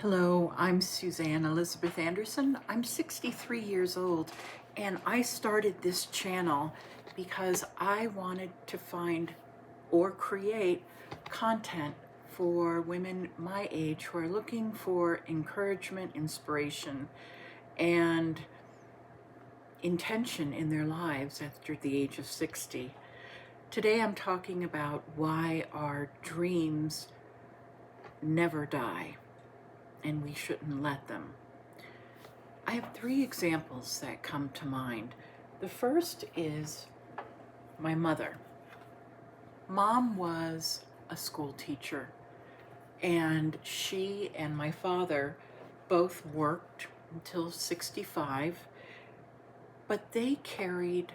Hello, I'm Suzanne Elizabeth Anderson. I'm 63 years old, and I started this channel because I wanted to find or create content for women my age who are looking for encouragement, inspiration, and intention in their lives after the age of 60. Today I'm talking about why our dreams never die and we shouldn't let them. I have three examples that come to mind. The first is my mother. Mom was a school teacher, and she and my father both worked until 65, but they carried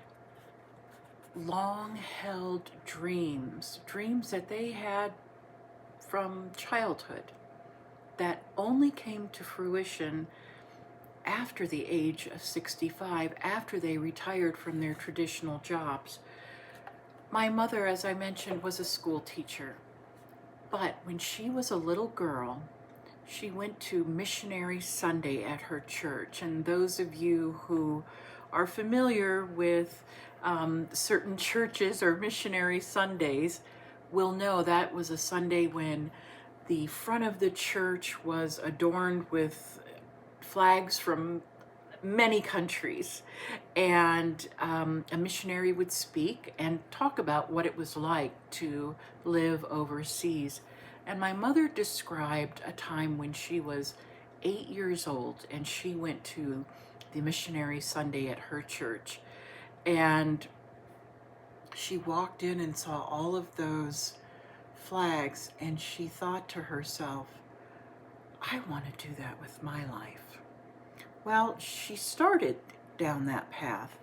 long-held dreams that they had from childhood that only came to fruition after the age of 65, after they retired from their traditional jobs. My mother, as I mentioned, was a school teacher, but when she was a little girl, she went to Missionary Sunday at her church. And those of you who are familiar with certain churches or missionary Sundays will know that was a Sunday when the front of the church was adorned with flags from many countries, and a missionary would speak and talk about what it was like to live overseas. And my mother described a time when she was 8 years old and she went to the Missionary Sunday at her church, and she walked in and saw all of those flags, and she thought to herself, I want to do that with my life. Well, she started down that path.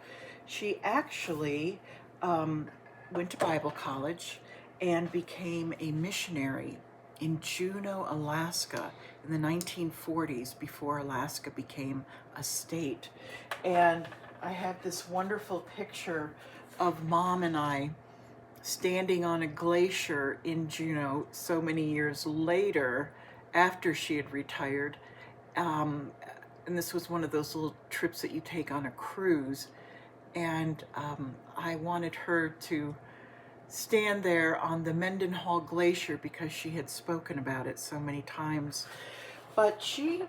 She actually went to Bible college and became a missionary in Juneau, Alaska in the 1940s, before Alaska became a state. And I have this wonderful picture of Mom and I standing on a glacier in Juneau so many years later after she had retired. And this was one of those little trips that you take on a cruise. And I wanted her to stand there on the Mendenhall Glacier because she had spoken about it so many times. But she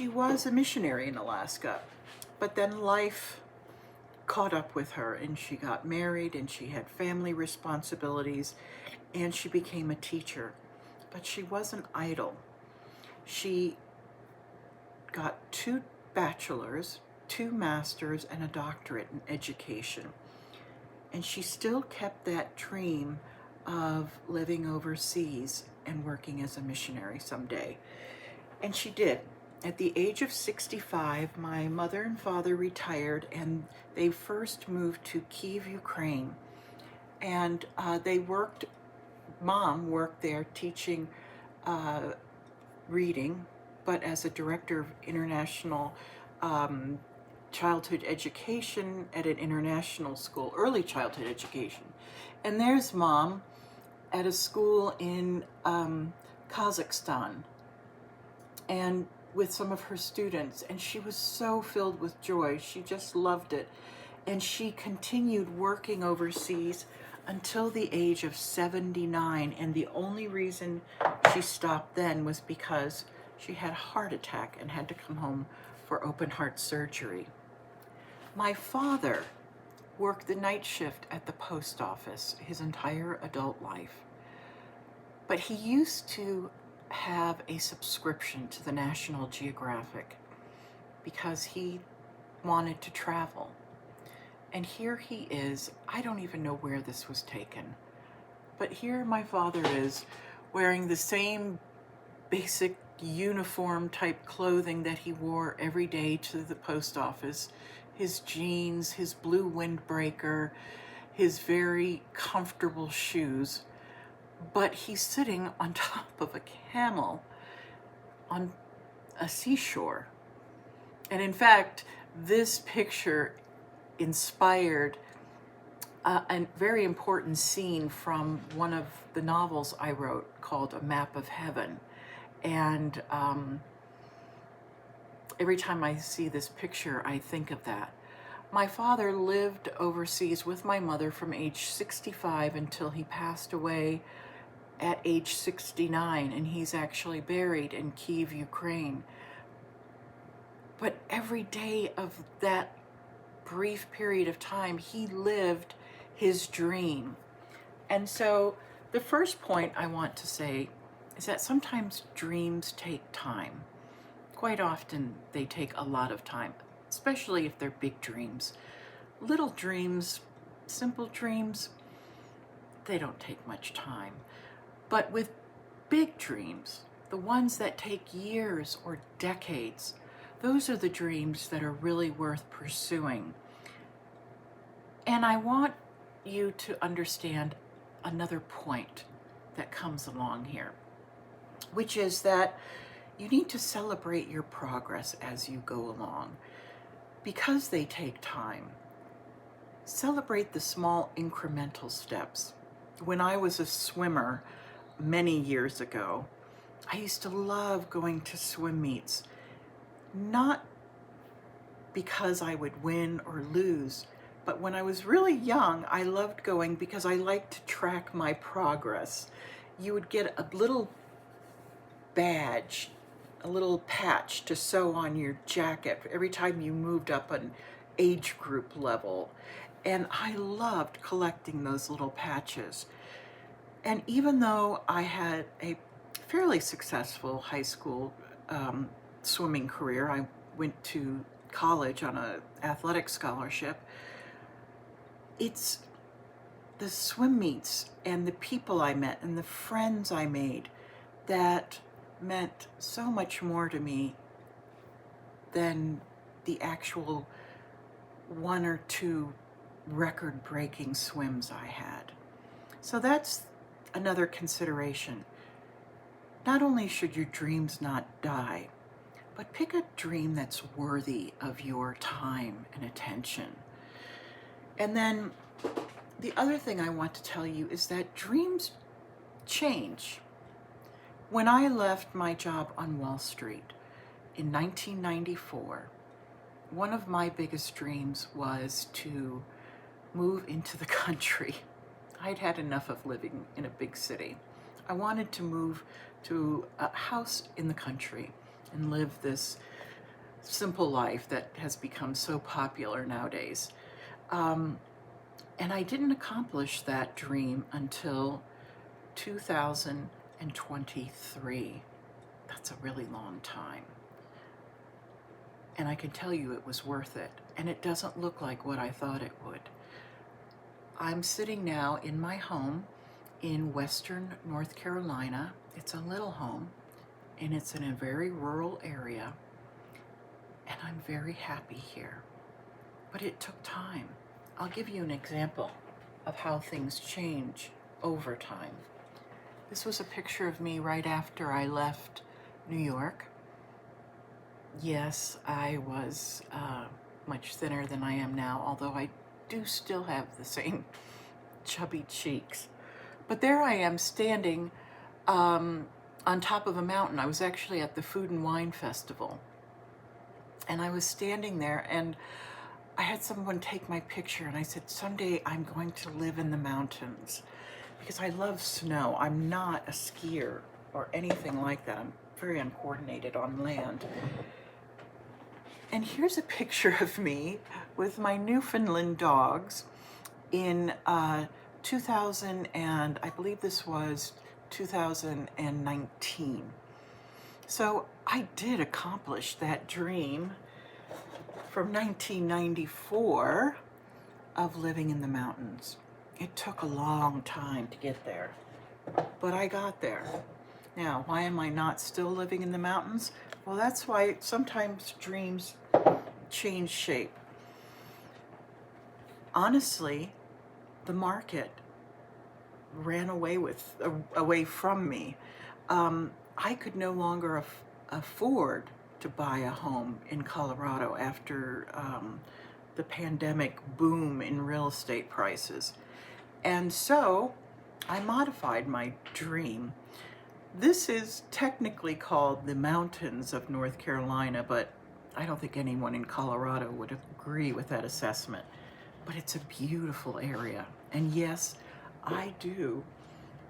was a missionary in Alaska, but then life caught up with her, and she got married, and she had family responsibilities, and she became a teacher. But she wasn't idle. She got 2 bachelors, 2 masters, and a doctorate in education. And she still kept that dream of living overseas and working as a missionary someday. And she did. At the age of 65, my mother and father retired, and they first moved to Kyiv, Ukraine. And Mom worked there teaching reading, but as a director of international childhood education at an international school, early childhood education. And there's Mom at a school in Kazakhstan, and with some of her students, and she was so filled with joy. She just loved it. And she continued working overseas until the age of 79, and the only reason she stopped then was because she had a heart attack and had to come home for open heart surgery. My father worked the night shift at the post office his entire adult life, but he used to have a subscription to the National Geographic because he wanted to travel. And here he is. I don't even know where this was taken, but here my father is wearing the same basic uniform type clothing that he wore every day to the post office, his jeans, his blue windbreaker, his very comfortable shoes, but he's sitting on top of a camel on a seashore. And in fact, this picture inspired a very important scene from one of the novels I wrote called A Map of Heaven. And every time I see this picture, I think of that. My father lived overseas with my mother from age 65 until he passed away at age 69, and he's actually buried in Kyiv, Ukraine. But every day of that brief period of time, he lived his dream. And so the first point I want to say is that sometimes dreams take time. Quite often they take a lot of time, especially if they're big dreams. Little dreams, simple dreams, they don't take much time. But with big dreams, the ones that take years or decades, those are the dreams that are really worth pursuing. And I want you to understand another point that comes along here, which is that you need to celebrate your progress as you go along. Because they take time, celebrate the small incremental steps. When I was a swimmer many years ago, I used to love going to swim meets, not because I would win or lose, but when I was really young, I loved going because I liked to track my progress. You would get a little badge, a little patch to sew on your jacket every time you moved up an age group level. And I loved collecting those little patches. And even though I had a fairly successful high school swimming career, I went to college on an athletic scholarship, it's the swim meets and the people I met and the friends I made that meant so much more to me than the actual one or two record-breaking swims I had. So that's another consideration. Not only should your dreams not die, but pick a dream that's worthy of your time and attention. And then the other thing I want to tell you is that dreams change. When I left my job on Wall Street in 1994, one of my biggest dreams was to move into the country. I'd had enough of living in a big city. I wanted to move to a house in the country and live this simple life that has become so popular nowadays. And I didn't accomplish that dream until 2023. That's a really long time. And I can tell you it was worth it. And it doesn't look like what I thought it would. I'm sitting now in my home in Western North Carolina. It's a little home, and it's in a very rural area. And I'm very happy here. But it took time. I'll give you an example of how things change over time. This was a picture of me right after I left New York. Yes, I was much thinner than I am now, although I do still have the same chubby cheeks. But there I am standing on top of a mountain. I was actually at the Food and Wine Festival. And I was standing there, and I had someone take my picture, and I said, someday I'm going to live in the mountains because I love snow. I'm not a skier or anything like that. I'm very uncoordinated on land. And here's a picture of me with my Newfoundland dogs in 2000, and I believe this was 2019. So I did accomplish that dream from 1994 of living in the mountains. It took a long time to get there, but I got there. Now, why am I not still living in the mountains? Well, that's why sometimes dreams change shape. Honestly, the market ran away from me. I could no longer afford to buy a home in Colorado after the pandemic boom in real estate prices. And so I modified my dream. This is technically called the mountains of North Carolina, but I don't think anyone in Colorado would agree with that assessment. But it's a beautiful area. And yes, I do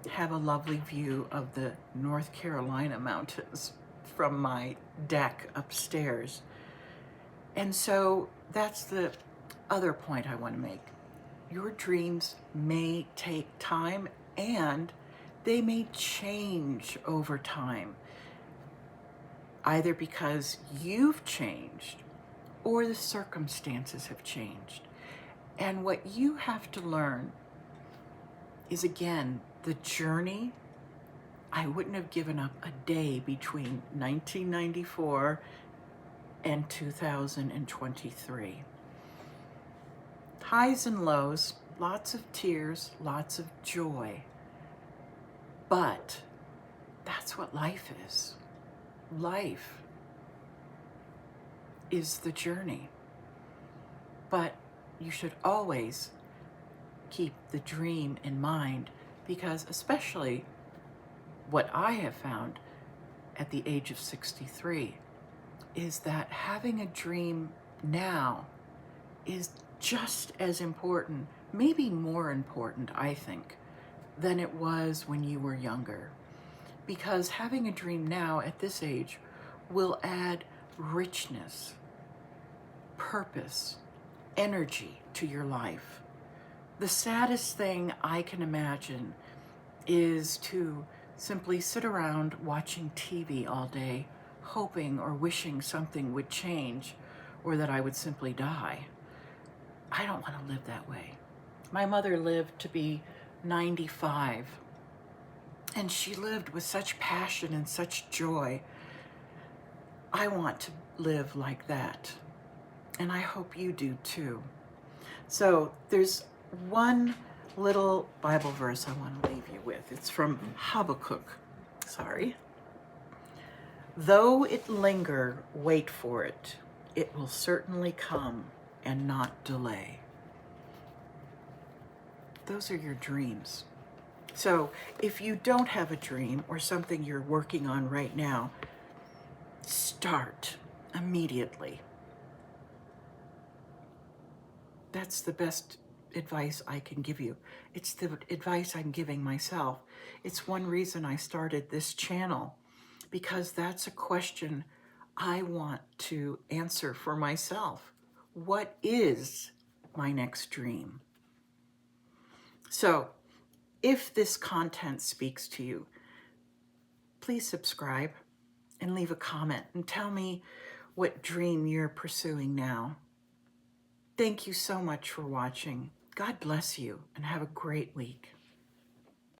have a lovely view of the North Carolina mountains from my deck upstairs. And so that's the other point I want to make. Your dreams may take time and they may change over time, either because you've changed or the circumstances have changed. And what you have to learn is, again, the journey. I wouldn't have given up a day between 1994 and 2023. Highs and lows, lots of tears, lots of joy. But that's what life is. Life is the journey. But you should always keep the dream in mind, because especially what I have found at the age of 63 is that having a dream now is just as important, maybe more important, I think, than it was when you were younger. Because having a dream now at this age will add richness, purpose, energy to your life. The saddest thing I can imagine is to simply sit around watching TV all day, hoping or wishing something would change or that I would simply die. I don't want to live that way. My mother lived to be 95, and she lived with such passion and such joy. I want to live like that, and I hope you do too. So there's one little Bible verse I want to leave you with. It's from Habakkuk. Though it linger, wait for it. It will certainly come and not delay. Those are your dreams. So if you don't have a dream or something you're working on right now, start immediately. That's the best advice I can give you. It's the advice I'm giving myself. It's one reason I started this channel, because that's a question I want to answer for myself. What is my next dream? So if this content speaks to you, please subscribe and leave a comment and tell me what dream you're pursuing now. Thank you so much for watching. God bless you and have a great week.